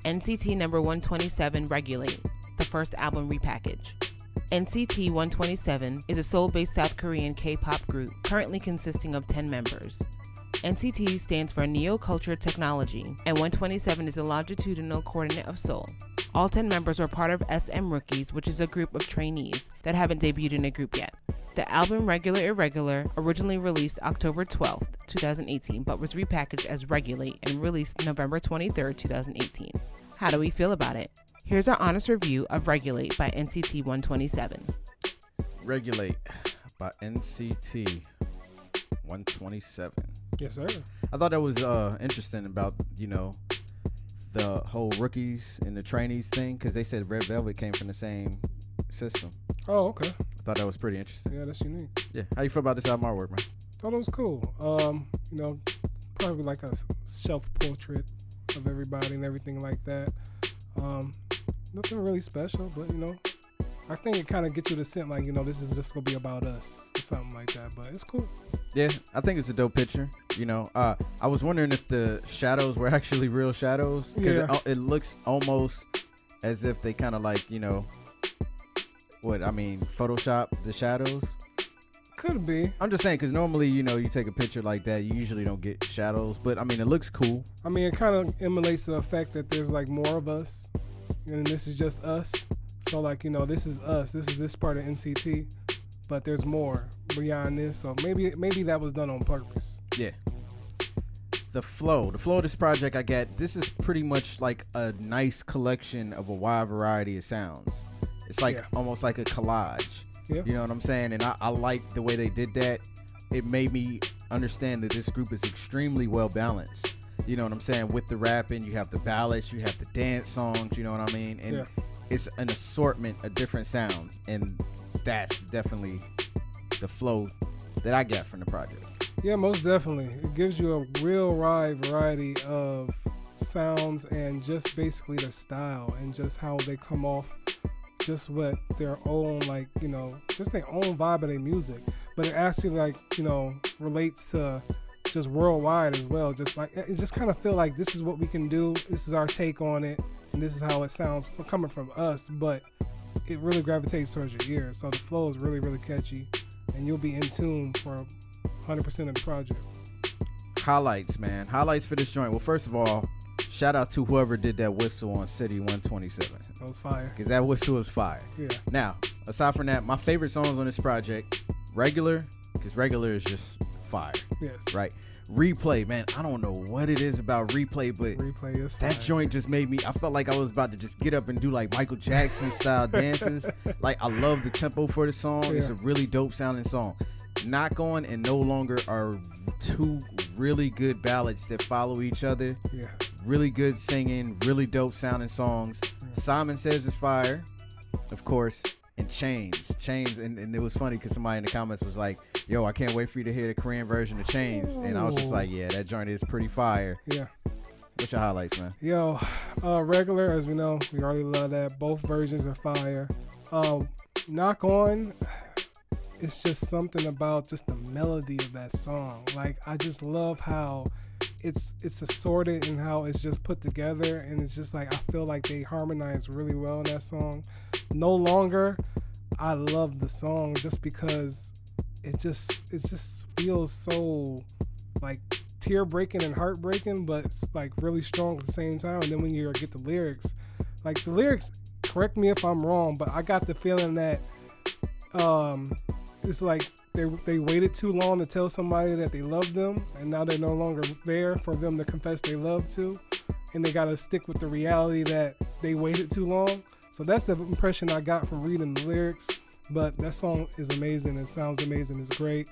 NCT number 127, Regulate, the first album repackage. NCT 127 is a Seoul-based South Korean K-pop group currently consisting of 10 members. NCT stands for Neo-Culture Technology, and 127 is the longitudinal coordinate of Seoul. All 10 members were part of SM Rookies, which is a group of trainees that haven't debuted in a group yet. The album Regular-Irregular originally released October 12, 2018, but was repackaged as Regulate and released November 23, 2018. How do we feel about it? Here's our honest review of Regulate by NCT 127. Regulate by NCT 127. Yes, sir. I thought that was interesting about, the whole rookies and the trainees thing, because they said Red Velvet came from the same system. Oh, okay. I thought that was pretty interesting. Yeah, that's unique. Yeah. How you feel about this album artwork, man? Thought it was cool. Probably like a shelf portrait of everybody and everything like that. Nothing really special, but I think it kind of gets you the sense like, this is just gonna be about us or something like that. But it's cool. Yeah, I think it's a dope picture. I was wondering if the shadows were actually real shadows, because it looks almost as if they kind of like, Photoshop the shadows. Could be. I'm just saying, because normally, you take a picture like that, you usually don't get shadows, but it looks cool. It kind of emulates the effect that there's like more of us, and this is just us. So like, this is us. This is this part of NCT, but there's more beyond this. So maybe that was done on purpose. Yeah. The flow of this project, this is pretty much like a nice collection of a wide variety of sounds. It's like almost like a collage. Yeah. You know what I'm saying? And I like the way they did that. It made me understand that this group is extremely well balanced. You know what I'm saying? With the rapping, you have the ballads, you have the dance songs, you know what I mean? And it's an assortment of different sounds. And that's definitely the flow that I got from the project. Yeah, most definitely. It gives you a real wide variety of sounds and just basically the style and just how they come off. Just what their own, just their own vibe of their music. But it actually, relates to just worldwide as well. Just like, it just kind of feel like this is what we can do. This is our take on it. And this is how it sounds coming from us. But it really gravitates towards your ears. So the flow is really, really catchy. And you'll be in tune for 100% of the project. Highlights, man. Highlights for this joint. Well, first of all, shout out to whoever did that whistle on City 127. That was fire. Because that whistle was fire. Yeah. Now, aside from that, my favorite songs on this project, Regular, because Regular is just fire. Yes. Right? Replay, man. I don't know what it is about Replay, but Replay is fire. That joint just made me, I felt like I was about to just get up and do like Michael Jackson style dances. Like, I love the tempo for the song. Yeah. It's a really dope sounding song. Knock On and No Longer are two really good ballads that follow each other. Yeah. Really good singing, really dope sounding songs. Simon Says is fire, of course, and Chains, and it was funny because somebody in the comments was like, yo, I can't wait for you to hear the Korean version of Chains, and I was just like, yeah, that joint is pretty fire. Yeah. What's your highlights, man? Yo, Regular, as we know, we already love that. Both versions are fire. Knock On, it's just something about just the melody of that song. Like, I just love how it's assorted and how it's just put together, and it's just like I feel like they harmonize really well in that song. No Longer, I love the song just because it just feels so like tear-breaking and heartbreaking, but it's like really strong at the same time. And then when you get the lyrics, correct me if I'm wrong, but I got the feeling that it's like they waited too long to tell somebody that they loved them, and now they're no longer there for them to confess they love to, and they got to stick with the reality that they waited too long. So that's the impression I got from reading the lyrics. But that song is amazing. It sounds amazing. It's great.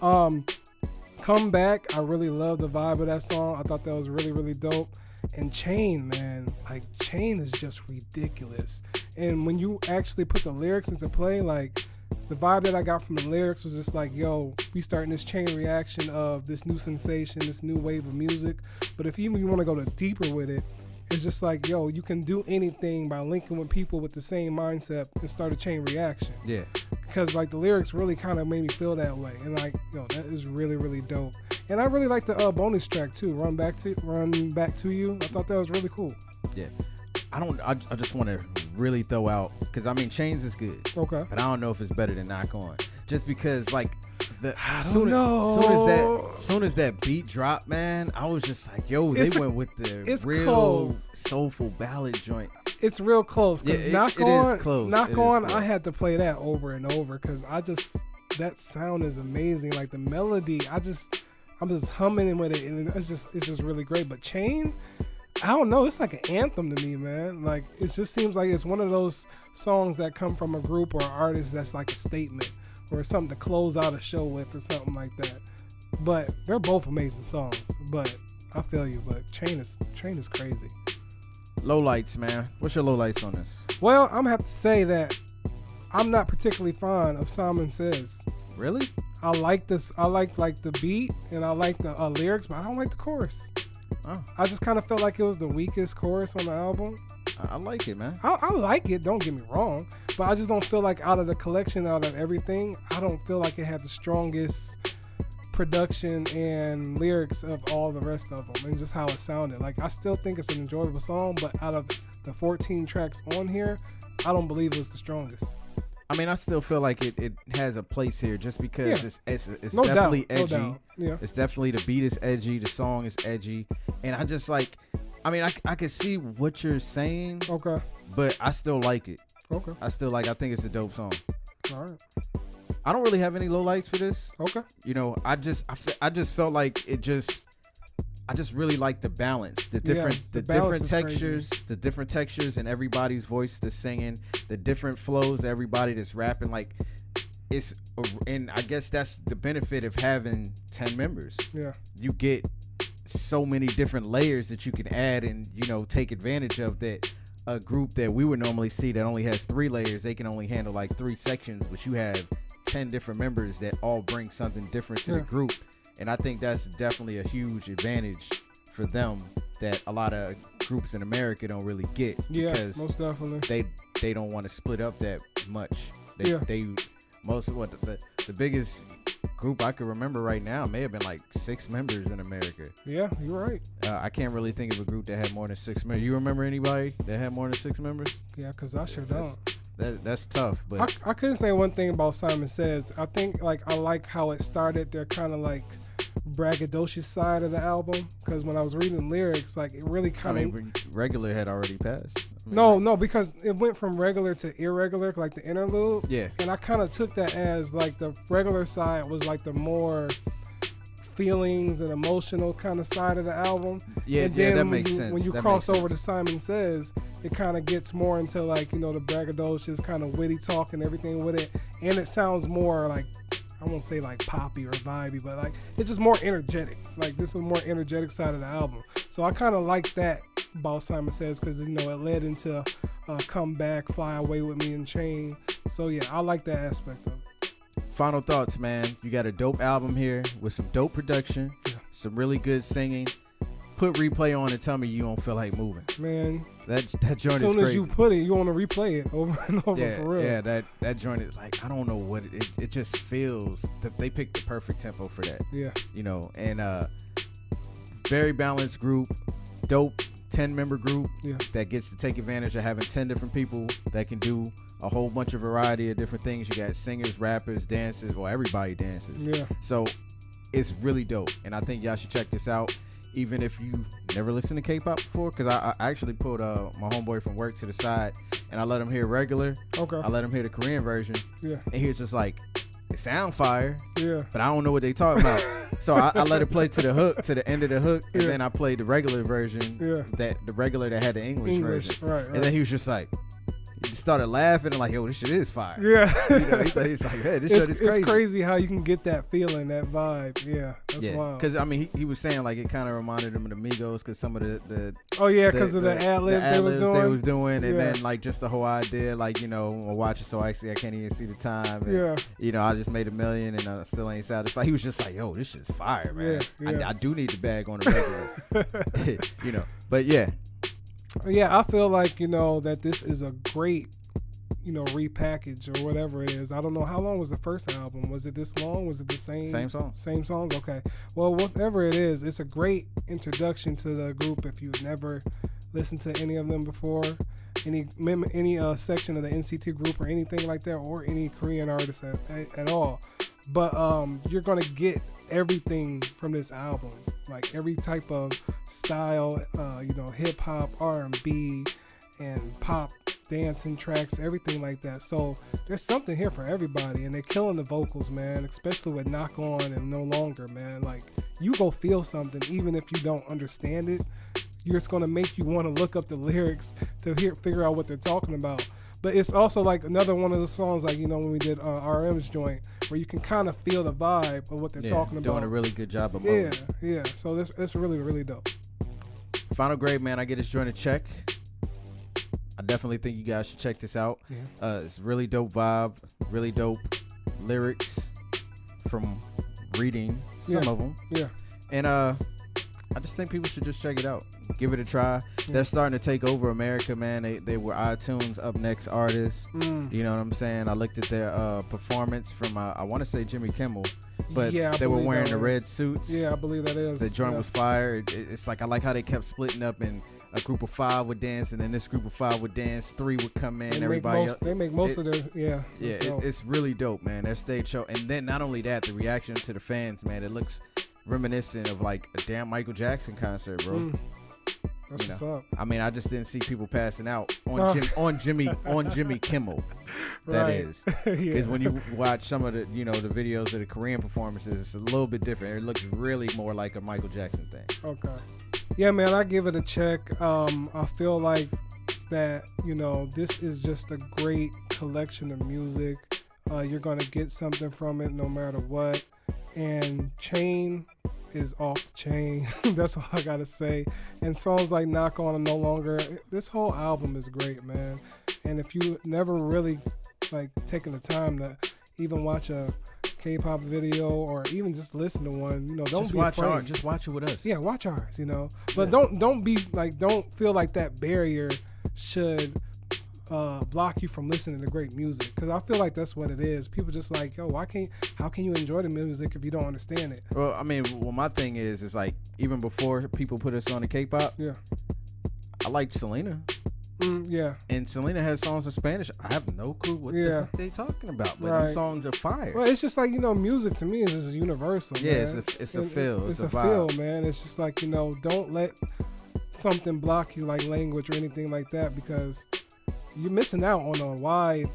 Come Back, I really love the vibe of that song. I thought that was really, really dope. And Chain, man, like Chain is just ridiculous. And when you actually put the lyrics into play, like the vibe that I got from the lyrics was just like, yo, we starting this chain reaction of this new sensation, this new wave of music. But if you want to go deeper with it, it's just like, yo, you can do anything by linking with people with the same mindset and start a chain reaction. Yeah. Because like the lyrics really kind of made me feel that way, and like, yo, that is really, really dope. And I really like the bonus track too, Run Back to You. I thought that was really cool. Yeah, I just want to really throw out, because I mean Chains is good. Okay. But I don't know if it's better than Knock On. Just because like soon as that beat dropped, man, I was just like, yo, they went with the real close. Soulful ballad joint. It's real close. Cause Knock it On, is close. Knock On, I had to play that over and over because that sound is amazing. Like the melody, I'm just humming with it, and it's just really great. But Chain, I don't know, it's like an anthem to me, man. Like it just seems like it's one of those songs that come from a group or an artist that's like a statement or something to close out a show with or something like that. But they're both amazing songs. But I feel you. But Chain is crazy. Lowlights, man. What's your lowlights on this? Well, I'm gonna have to say that I'm not particularly fond of Simon Says. Really? I like this. I like the beat and I like the lyrics, but I don't like the chorus. Oh. I just kind of felt like it was the weakest chorus on the album. I like it, man. I like it. Don't get me wrong, but I just don't feel like out of the collection, out of everything, I don't feel like it had the strongest production and lyrics of all the rest of them, and just how it sounded. Like I still think it's an enjoyable song, but out of the 14 tracks on here, I don't believe it was the strongest. I mean, I still feel like it has a place here just because it's no definitely doubt, edgy. No doubt. Yeah. It's definitely, the beat is edgy, the song is edgy, and I just like, I mean, I can see what you're saying. Okay. But I still like it. Okay. I think it's a dope song. All right. I don't really have any lowlights for this. Okay. You know, I just felt like I just really like the balance, the different textures in everybody's voice that's singing, the different flows, everybody that's rapping. Like and I guess that's the benefit of having 10 members. Yeah. You get so many different layers that you can add and, you know, take advantage of that. A group that we would normally see that only has 3 layers, they can only handle like 3 sections, but you have 10 different members that all bring something different to the group. And I think that's definitely a huge advantage for them that a lot of groups in America don't really get. Yeah, because most definitely. They don't want to split up that much. The biggest group I could remember right now may have been like 6 members in America. Yeah, you're right. I can't really think of a group that had more than 6 members. You remember anybody that had more than 6 members? Yeah, because I sure don't. That's tough. But I couldn't say one thing about Simon Says. I think like I like how it started. They're kind of like braggadocious side of the album, because when I was reading the lyrics, like it really kind of. I mean, Regular had already passed. No, because it went from regular to irregular, like the interlude. Yeah. And I kind of took that as like the regular side was like the more feelings and emotional kind of side of the album. Yeah, and then that makes sense. When you cross over to Simon Says, it kind of gets more into like, you know, the braggadocious kind of witty talk and everything with it, and it sounds more like, I won't say like poppy or vibey, but like it's just more energetic. Like this is a more energetic side of the album. So I kind of like that about Simon Says, because, you know, it led into Come Back, Fly Away With Me, and Chain. So yeah, I like that aspect of it. Final thoughts, man. You got a dope album here with some dope production, some really good singing. Put replay on and tell me you don't feel like moving. Man, that joint is crazy. As soon as you put it, you want to replay it over and over, for real. Yeah, that joint is like, I don't know what it just feels that they picked the perfect tempo for that. Yeah. You know, and very balanced group, dope 10-member group that gets to take advantage of having 10 different people that can do a whole bunch of variety of different things. You got singers, rappers, dancers, well, everybody dances. Yeah. So it's really dope, and I think y'all should check this out. Even if you never listened to K-pop before, because I actually pulled my homeboy from work to the side, and I let him hear Regular. Okay. I let him hear the Korean version. Yeah. And he was just like, it sound fire. Yeah. But I don't know what they talking about. So I let it play to the hook, to the end of the hook, and then I played the regular version. Yeah. The regular that had the English version. Right. And then he was just like, he started laughing and like, yo, this shit is fire. Yeah. You know, he's like, hey, this shit is crazy. It's crazy how you can get that feeling, that vibe. Yeah, that's wild. Because, I mean, he was saying like it kind of reminded him of the Migos, because some of the because of the ad-libs they was doing. And then like just the whole idea, like, you know, I'm watching so I can't even see the time. And, you know, I just made $1 million and I still ain't satisfied. He was just like, yo, this shit's fire, man. Yeah. I do need the bag on the regular. You know, but yeah. Yeah, I feel like, you know, that this is a great, repackaged or whatever it is. I don't know how long was the first album. Was it this long? Was it the same song? Same songs? Okay. Well, whatever it is, it's a great introduction to the group if you've never listened to any of them before, any section of the NCT group or anything like that, or any Korean artist at all. But you're gonna get everything from this album, like every type of style, hip hop, R&B, and pop dancing tracks, everything like that. So there's something here for everybody, and they're killing the vocals, man, especially with Knock On and No Longer, man. Like, you go feel something even if you don't understand it. It's going to make you want to look up the lyrics to figure out what they're talking about. But it's also like another one of the songs, like, when we did RM's joint, where you can kind of feel the vibe of what they're talking about. Doing a really good job of molding. Yeah. So it's really, really dope. Final grade, man. I get this joint a check. I definitely think you guys should check this out. Yeah. It's really dope vibe, really dope lyrics from reading some of them. Yeah. And I just think people should just check it out. Give it a try. Yeah. They're starting to take over America, man. They were iTunes Up Next artists. You know what I'm saying? I looked at their performance from, I want to say Jimmy Kimmel, but they were wearing the red suits. Yeah, I believe that is. The joint was fire. It's like, I like how they kept splitting up, and a group of 5 would dance, and then this group of 5 would dance. 3 would come in. They make most of their, Yeah, it's really dope, man. Their stage show. And then not only that, the reaction to the fans, man, it looks reminiscent of like a damn Michael Jackson concert, bro. That's what's up. I mean, I just didn't see people passing out on Jimmy Kimmel. That is, because when you watch some of the the videos of the Korean performances, it's a little bit different. It looks really more like a Michael Jackson thing. Okay. Yeah, man, I give it a check. I feel like that this is just a great collection of music. You're gonna get something from it no matter what. And Chain is off the chain. That's all I gotta say. And songs like Knock On and No Longer, this whole album is great, man. And if you never really taken the time to even watch a K-pop video or even just listen to one, don't be afraid. Just watch it with us. Yeah, watch ours, But don't feel like that barrier should block you from listening to great music, because I feel like that's what it is. People just like, how can you enjoy the music if you don't understand it? Well, I mean, my thing is like, even before people put us on the K-pop, I liked Selena. Yeah. And Selena has songs in Spanish. I have no clue what the fuck they talking about, but these songs are fire. Well, it's just like, music to me is just universal. Yeah, man. It's a feel. It's a vibe. feel, man. It's just like, don't let something block you, like language or anything like that, because you're missing out on a wide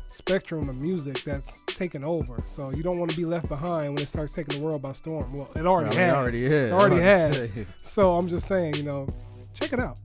spectrum of music that's taken over. So you don't want to be left behind when it starts taking the world by storm. Well, it already has. It already has. So I'm just saying, check it out.